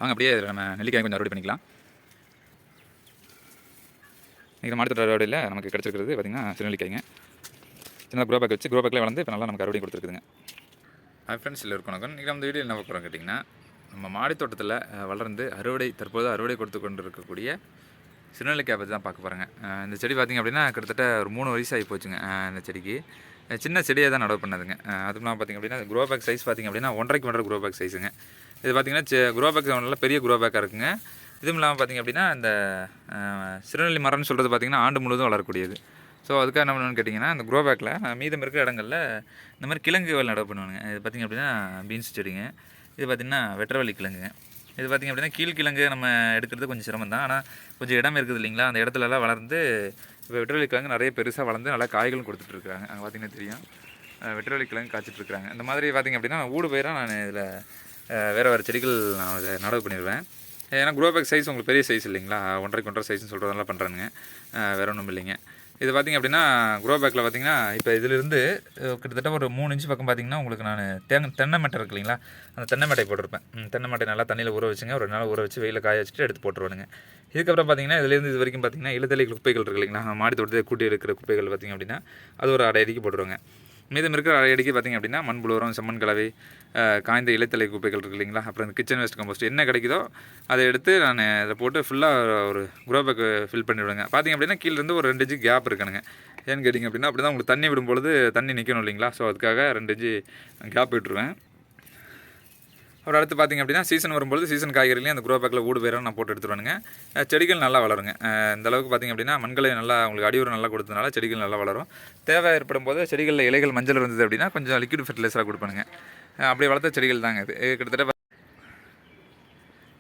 வாங்க அப்படியே நம்ம நெல்லிக்காய் கொஞ்சம் அறுவடை பண்ணிக்கலாம். இன்றைக்கி மாடித்தோட்ட அறுவடையில் நமக்கு கிடச்சிருக்கிறது பார்த்திங்கன்னா சிறுநெல்லிக்காய்ங்க. சின்ன க்ரோ பேக் வச்சு க்ரோ பேக்கில் வளர்ந்து இப்போ நல்லா நமக்கு அறுவடை கொடுத்துருக்குதுங்க. ஃப்ரெண்ட்ஸ் இல்லை இருக்கணும். இன்றைக்கி நம்ம வீடியோ என்ன பார்க்குறோம் கேட்டிங்கன்னா, நம்ம மாடித்தோட்டத்தில் வளர்ந்து தற்போது அறுவடை கொடுத்து கொண்டு இருக்கக்கூடிய சிறுநெல்லிக்காய் பற்றி தான் பார்க்க போகிறேங்க. இந்த செடி பார்த்திங்க அப்படின்னா கிட்டத்தட்ட ஒரு 3 வயசு ஆகி போச்சுங்க. இந்த செடிக்கு சின்ன செடியாக தான் நடவு பண்ணதுங்க. அதுவும் பார்த்திங்க அப்படின்னா க்ரோ பேக் சைஸ் பார்த்திங்க அப்படின்னா 1.5க்கு 1.5 க்ரோ பேக் சைஸுங்க. இது பார்த்திங்கன்னா க்ரோ பேக் நல்லா பெரிய க்ரோ பேக்காக இருக்குங்க. இதுவும் இல்லாமல் பார்த்திங்க அப்படின்னா இந்த சிறுநெல்லி மரம்னு சொல்கிறது பார்த்திங்கன்னா ஆண்டு முழுவதும் வளரக்கூடியது. ஸோ அதுக்காக என்ன பண்ணணும்னு கேட்டிங்கன்னா, இந்த க்ரோ பேக்கில் மீதம் இருக்கிற இடங்களில் இந்த மாதிரி கிழங்குகள் நடவு பண்ணுவானுங்க. இது பார்த்திங்க அப்படின்னா பீன்ஸ் செடிங்க. இது பார்த்திங்கன்னா வெட்டரவள்ளி கிழங்குங்க. இது பார்த்திங்க அப்படின்னா கீழ்கிழங்கு நம்ம எடுக்கிறது கொஞ்சம் சிரமம் தான். ஆனால் கொஞ்சம் இடம் இருக்குது இல்லைங்களா, அந்த இடத்துலலாம் வளர்ந்து இப்போ வெட்டரவள்ளி கிழங்கு நிறைய பெருசாக வளர்ந்து நல்லா காய்களும் கொடுத்துட்ருக்காங்க. அங்கே பார்த்திங்கன்னா தெரியும், வெட்டரவள்ளி கிழங்கு காய்ச்சிட்ருக்காங்க. இந்த மாதிரி பார்த்திங்க அப்படின்னா ஊடு பயிராக நான் இதில் வேறு செடிகள் நான் இதை நடவு பண்ணிடுவேன். ஏன்னா க்ரோ பேக் சைஸ் உங்களுக்கு பெரிய சைஸ் இல்லைங்களா, 1.5க்கு 1.5 சைஸ்னு சொல்கிறதெல்லாம் பண்ணுறானுங்க. வேறு ஒன்றும் இல்லைங்க. இது பார்த்திங்க அப்படின்னா க்ரோ பேக்கில் பார்த்திங்கன்னா இப்போ இதிலிருந்து கிட்டத்தட்ட ஒரு 3 இன்ச்சு பக்கம் பார்த்திங்கன்னா உங்களுக்கு நான் தென்னை மட்டை இருக்கு இல்லைங்களா, அந்த தென்னை மட்டை போட்டிருப்பேன். தென்னை மட்டை நல்லா தண்ணியில் ஊற வச்சுங்க, ஒரு நாள் ஊற வச்சு வெயிலில் காய வச்சுட்டு எடுத்து போட்டுருவானுங்க. இதுக்கப்புறம் பார்த்திங்கன்னா இதுலேருந்து இது வரைக்கும் பார்த்திங்கன்னா இழுத்தலை குப்பைகள் இருக்குது இல்லைங்களா, மாடி தோட்டத்தை கூட்டி எடுக்கிற குப்பைகள் பார்த்திங்க அப்படின்னா அது ஒரு 1/2 அடிக்கு போட்டுருவாங்க. மீதம் இருக்கிற 1/2 அடிக்கு பார்த்திங்க அப்படின்னா மண்புழு உரம், செம்மண் கலவை, காய்ந்த இலைத்தலை குப்பைகள் இருக்குது இல்லைங்களா, அப்புறம் இந்த கிச்சன் வேஸ்ட் கம்போஸ்ட் என்ன கிடைக்குதோ அதை எடுத்து நான் அதை போட்டு ஃபுல்லாக ஒரு க்ரோ பேக் ஃபில் பண்ணிவிடுவேங்க. பார்த்திங்க அப்படின்னா கீழேருந்து ஒரு 2 இன்ச்சு கேப் இருக்கணுங்க. ஏன்னு கேட்டிங்க அப்படின்னா அப்படி தான் உங்களுக்கு தண்ணி விடும்பொழுது தண்ணி நிற்கணும் இல்லைங்களா, ஸோ அதுக்காக 2 இன்ச்சு கேப் விட்டுருவேன். அப்புறம் அடுத்து பார்த்திங்க அப்படின்னா சீசன் வரும்போது சீசன் காய்கறிலையும் அந்த க்ரோ பேக்கில் ஊடு வேறு நான் போட்டு எடுத்துருவானுங்க. செடிகள் நல்லா வளருங்க. இந்த அளவுக்கு பார்த்திங்க அப்படின்னா மண்களை நல்லா உங்களுக்கு அடியுரம் நல்லா கொடுத்ததுனால செடிகள் நல்லா வளரும். தேவை ஏற்படும் போது செடிகளில் இலைகள் மஞ்சள் இருந்தது அப்படின்னா கொஞ்சம் லிக்விட் ஃபெர்டிலைசராக கொடுப்பானுங்க. அப்படி வளர்த்த செடிகள் தாங்க இது. கிட்டத்தட்ட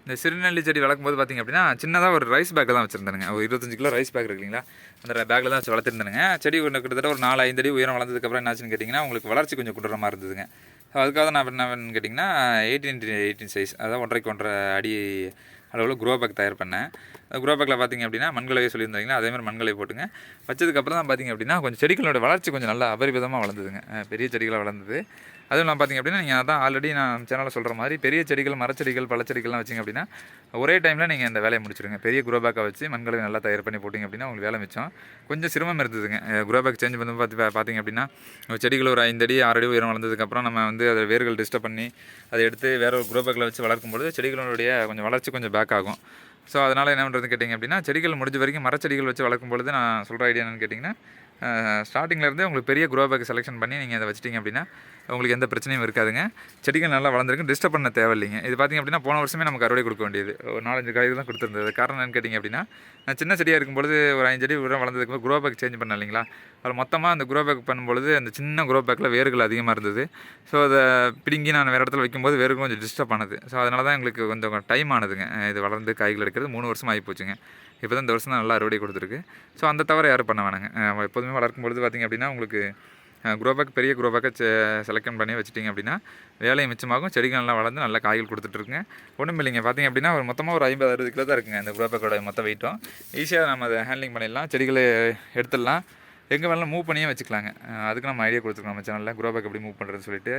இந்த சிறுநெல்லி செடி வளர்க்கும்போது பார்த்திங்க அப்படின்னா சின்னதாக ஒரு ரைஸ் பேக்கில் தான் வச்சுருந்தானுங்க. ஒரு 25 கிலோ ரைஸ் பேக் இருக்குங்களா, அந்த பேக்கில் தான் வச்சு வளர்த்துருந்தானுங்க. செடி கிட்டத்தட்ட ஒரு 4-5 அடி உயரம் வளர்ந்ததுக்கப்புறம் என்னாச்சுன்னு கேட்டிங்கன்னா உங்களுக்கு வளர்ச்சி கொஞ்சம் குடுறமாக இருந்ததுங்க. அதுக்காக நான் என்னன்னு கேட்டிங்கன்னா 18x18 சைஸ், அதாவது 1.5க்கு 1.5 அடி அளவில் க்ரோ பேக் தயார் பண்ணேன். க்ரோ பேக்கில் பார்த்திங்க அப்படின்னா மண்கலவையை சொல்லியிருந்தாங்கன்னா அதேமாதிரி மண்கலவை போட்டுங்க. வச்சதுக்கப்புறம் தான் பார்த்திங்க அப்படின்னா கொஞ்சம் செடிகளோட வளர்ச்சி கொஞ்சம் நல்லா அபரிவிதமாக வளர்ந்ததுங்க. பெரிய செடிகளாக வளர்ந்தது. அதுவும் நான் பார்த்திங்க அப்படின்னா நீங்கள் அதான் ஆல்ரெடி நான் சேனலில் சொல்கிற மாதிரி பெரிய செடிகள், மரச்செடிகள், பழச்செடிகள்லாம் வச்சிங்க அப்படின்னா ஒரே டைமில் நீங்கள் இந்த வேலையை முடிச்சிடுங்க. பெரிய க்ரோ பேக்காக வச்சு மண்கலவை நல்லா தயார் பண்ணி போட்டிங்க அப்படின்னா உங்களுக்கு வேலை மிச்சம். கொஞ்சம் சிரமம் இருந்ததுங்க. க்ரோ பேக் சேஞ்ச் பண்ணி பார்த்திங்க அப்படின்னா செடிகள் ஒரு 5 அடி 6 அடி உயரம் வளர்ந்ததுக்கப்புறம் நம்ம அதை வேர்கள் டிஸ்டர்ப் பண்ணி அதை எடுத்து வேறு ஒரு க்ரோ பேக்கில் வச்சு வளர்க்கும்போது செடிகளுடைய கொஞ்சம் வளர்ச்சி கொஞ்சம் பேக் ஆகும். ஸோ அதனால் என்ன பண்ணுறதுன்னு கேட்டிங்க அப்படின்னா செடிகள் முடிஞ்ச வரைக்கும் மரச்செடிகள் வச்சு வளர்க்கும்பொழுது நான் சொல்கிற ஐடியா என்னென்னு கேட்டிங்கன்னா ஸ்டார்டிங்லேருந்தே உங்களுக்கு பெரிய க்ரோ பேக் செலெக்ஷன் பண்ணி நீங்கள் அதை வச்சிட்டிங்க அப்படின்னா உங்களுக்கு எந்த பிரச்சனையும் இருக்காதுங்க. செடிகள் நல்லா வளர்ந்துருக்கு, டிஸ்டர்ப் பண்ண தேவையில்லைங்க. இது பார்த்திங்க அப்படின்னா போன வருஷமே நமக்கு அறுவடை கொடுக்க வேண்டியது ஒரு 4-5 காய்கள் தான் கொடுத்துருந்தது. காரணம் என்னன்னு கேட்டிங்க அப்படின்னா நான் சின்ன செடியாக இருக்கும்பொழுது ஒரு 5 அடி உரம் வளர்ந்ததுக்கு க்ரோ பேக் சேஞ்ச் பண்ணேன் இல்லைங்களா, அதில் மொத்தமாக அந்த க்ரோ பேக் பண்ணும்பொழுது அந்த சின்ன க்ரோ பேக்கில் வேர்கள் அதிகமாக இருந்தது. ஸோ அதை பிடுங்கி நான் வேறு இடத்துல வைக்கும்போது வேர்கள் கொஞ்சம் டிஸ்டர்ப் ஆனது. ஸோ அதனால தான் எங்களுக்கு கொஞ்சம் டைம் ஆனதுங்க. இது வளர்ந்து காய்கள் எடுக்கிறது 3 வருஷம் ஆகி போச்சுங்க. இப்போ தான் இந்த வருஷம் தான் நல்லா அறுவடை கொடுத்துருக்கு. ஸோ அந்த தவிர யாரும் பண்ண வேணாங்க. எப்போதுமே வளர்க்கும்பொழுது பார்த்திங்க அப்படின்னா உங்களுக்கு க்ரோ பேக் பெரிய க்ரோ பேக்கை செலக்ட் பண்ணி வச்சுட்டிங்க அப்படின்னா வேலையை மிச்சமாகும். செடிகள் நல்லா வளர்ந்து நல்லா காய்கள் கொடுத்துட்ருக்குங்க. ஒன்றும் இல்லைங்க. பார்த்திங்க அப்படின்னா ஒரு மொத்தமாக ஒரு 50-60 கிலோ தான் இருக்குங்க இந்த க்ரோ பேக்கோட மொத்த வெயிட்டும். ஈஸியாக நம்ம அதை ஹேண்ட்லிங் பண்ணிடலாம், செடிகளை எடுத்துடலாம், எங்கே வேணாலும் மூவ் பண்ணியே வச்சுக்கலாங்க. அதுக்கு நம்ம ஐடியா கொடுத்துருக்கோம் நம்ம சேனலில் க்ரோ பேக் எப்படி மூவ் பண்ணுறதுன்னு சொல்லிட்டு.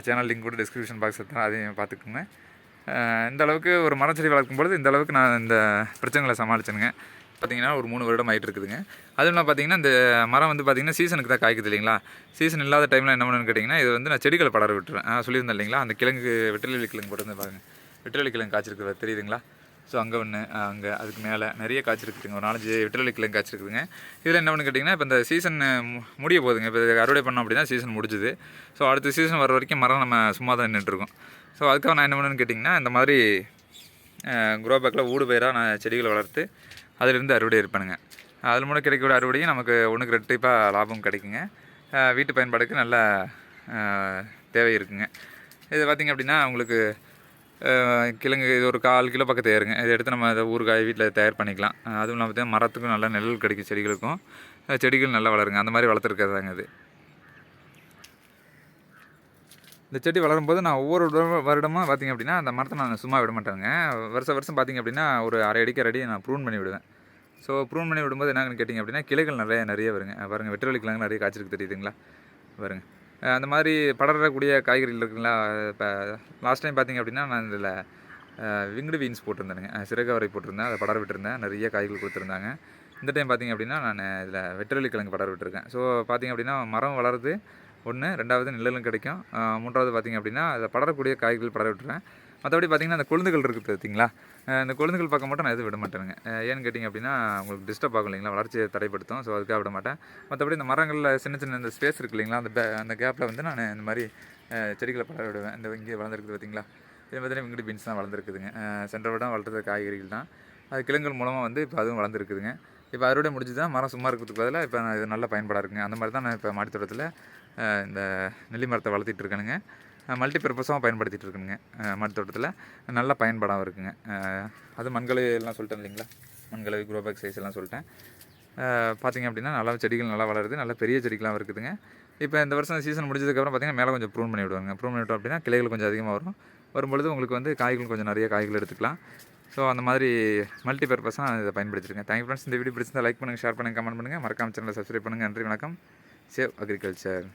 சேனல் லிங்க் கூட டிஸ்கிரிப்ஷன் பாக்ஸ் எடுத்தால் அதையும் பார்த்துக்குங்க. இந்த அளவுக்கு ஒரு மரச்செடி வளர்க்கும்பொழுது இந்த அளவுக்கு நான் இந்த பிரச்சனைகளை சமாளிச்சேனுங்க. பார்த்திங்கன்னா ஒரு 3 வருடம் ஆகிட்டு இருக்குதுங்க. அதுவும் நான் பார்த்திங்கன்னா இந்த மரம் வந்து பார்த்திங்கன்னா சீசனுக்கு தான் காய்க்குது இல்லைங்களா, சீசன் இல்லாத டைமில் என்ன பண்ணுன்னு கேட்டிங்கன்னா இது வந்து நான் செடிகளை படர விட்டுருவேன். சொல்லியிருந்தேன் இல்லைங்களா, அந்த கிழங்கு வெட்டரவள்ளி கிழங்கு போட்டு பாருங்கள், வெட்டரவள்ளி கிழங்கு காய்ச்சிருக்கு தெரியுதுங்களா. ஸோ அங்கே ஒன்று, அங்கே அதுக்கு மேலே நிறைய காய்ச்சிருக்குதுங்க, ஒரு 4-5 வெட்டரவள்ளி கிழங்கு காய்ச்சிருக்குதுங்க. இதில் என்ன பண்ணு கேட்டிங்கன்னா இப்போ இந்த சீசன் முடிய போகுதுங்க. இப்போ அறுவடை பண்ணோம் அப்படின்னா சீசன் முடிஞ்சுது. ஸோ அடுத்த சீசன் வர வரைக்கும் மரம் நம்ம சும்மா தான் நின்றுட்டுருக்கோம். ஸோ அதுக்காக நான் என்ன பண்ணுன்னு கேட்டிங்கன்னா இந்த மாதிரி க்ரோ பேக்கில் ஊடு பயிராக நான் செடிகளை வளர்த்து அதிலிருந்து அறுவடை இருப்பேனுங்க. அதில் மூலம் கிடைக்கக்கூடிய அறுவடையும் நமக்கு 1க்கு 2 லாபம் கிடைக்குங்க. வீட்டு பயன்பாடுக்கு நல்ல தேவை இருக்குங்க. இது பார்த்திங்க அப்படின்னா உங்களுக்கு கிழங்கு இது ஒரு 1/4 கிலோ பக்கம் தயாருங்க. இதை எடுத்து நம்ம அதை ஊறுகாய் வீட்டில் தயார் பண்ணிக்கலாம். அதுவும் இல்லாமல் பார்த்திங்கன்னா மரத்துக்கும் நல்லா நிழல் கிடைக்கும், செடிகளுக்கும் செடிகள் நல்லா வளருங்க. அந்த மாதிரி வளர்த்துருக்கிறதாங்க அது. இந்த செடி வளரும்போது நான் ஒவ்வொரு வருடமும் பார்த்திங்க அப்படின்னா அந்த மரத்தை நான் சும்மா விட மாட்டேங்க. வருஷம் பார்த்திங்க அப்படின்னா ஒரு 1/2 அடிக்கு 1 அடி நான் ப்ரூன் பண்ணி விடுவேன். ஸோ ப்ரூன் பண்ணி விடும்போது என்னன்னு கேட்டிங்க அப்படின்னா கிளைகள் நிறைய வருங்க. பாருங்கள், வெட்டரவள்ளி கிழங்கு நிறைய காய்ச்சிருக்கு தெரியுதுங்களா பாருங்கள். அந்த மாதிரி படரக்கூடிய காய்கறிகள் இருக்குங்களா. இப்போ லாஸ்ட் டைம் பார்த்திங்க அப்படின்னா நான் இதில் விங்டு பீன்ஸ் போட்டிருந்தேனுங்க, சிறகவரை போட்டிருந்தேன், அதை படர விட்டுருந்தேன், நிறைய காய்கள் கொடுத்துருந்தாங்க. இந்த டைம் பார்த்திங்க அப்படின்னா நான் இதில் வெற்றிலை கிழங்கு படர விட்டுருக்கேன். ஸோ பார்த்திங்க அப்படின்னா மரம் வளருது ஒன்று, 2வது நிழலும் கிடைக்கும், 3வது பார்த்திங்க அப்படின்னா அதை படரக்கூடிய காய்கள் படர விட்டுருவேன். மற்றபடி பார்த்திங்கன்னா அந்த கொழுந்துகள் இருக்குது பார்த்தீங்களா, இந்த கொழுந்துகள் பக்கம் மட்டும் நான் எதுவும் விட மாட்டேனுங்க. ஏன்னு கேட்டிங்க அப்படின்னா உங்களுக்கு டிஸ்டர்ப் ஆகும் இல்லைங்களா, வளர்ச்சியை தடைப்படுத்தும். ஸோ அதுக்காக விட மாட்டேன். மற்றபடி இந்த மரங்களில் சின்ன சின்ன இந்த ஸ்பேஸ் இருக்குது இல்லைங்களா, அந்த கேப்பில் வந்து நான் இந்த மாதிரி செடிகளை படர விடுவேன். இந்த இங்கே வளர்ந்துருக்குது பார்த்தீங்களா, இதே மாதிரி விங்கடி பீன்ஸ் தான் வளர்ந்துருக்குதுங்க. சென்ற விடம் வளர்த்துற காய்கறிகள் தான், அது கிழங்குகள் மூலமாக வந்து இப்போ அதுவும் வளர்ந்துருக்குதுங்க. இப்போ அறுவடை முடிஞ்சு தான் மரம் சும்மா இருக்கிறதுக்கு பதிலாக இப்போ இது நல்ல பயன்பாடாக இருக்குங்க. அந்த மாதிரி தான் நான் இப்போ மாடித்தோட்டத்தில் இந்த நெல்லி மரத்தை வளர்த்திட்டு இருக்கேனுங்க. மல்டி பர்பஸாகவும் பயன்படுத்திகிட்டு இருக்குங்க. மாடித்தோட்டத்தில் நல்ல பயன்பாடாகவும் இருக்குங்க. அது மண்கலவை எல்லாம் சொல்லிட்டேன் இல்லைங்களா, மண்கலவை க்ரோ பேக் சைஸ் எல்லாம் சொல்லிட்டேன். பார்த்திங்க அப்படின்னா நல்லா செடிகள் நல்லா வளருது, நல்ல பெரிய செடிகளாகவும் இருக்குதுங்க. இப்போ இந்த வருஷம் சீசன் முடிஞ்சதுக்கப்புறம் பார்த்திங்கன்னா மேலே கொஞ்சம் ப்ரூன் பண்ணி விடுவாங்க. ப்ரூன் பண்ணி விட்டோம் அப்படின்னா கிளைகள் கொஞ்சம் அதிகமாக வரும்பொழுது உங்களுக்கு வந்து காய்கள் கொஞ்சம் நிறைய காய்கள் எடுத்துக்கலாம். ஸோ அந்த மாதிரி மல்டி பர்பஸாக இதை பயன்படுத்திருக்கேன். Thank you friends. இந்த வீடியோ பிடிச்சிருந்தா லைக் பண்ணுங்கள், ஷேர் பண்ணுங்கள், கமெண்ட் பண்ணுங்கள், மறக்காம சேனலை சப்ஸ்கிரைப் பண்ணுங்கள். நன்றி, வணக்கம். Save agriculture.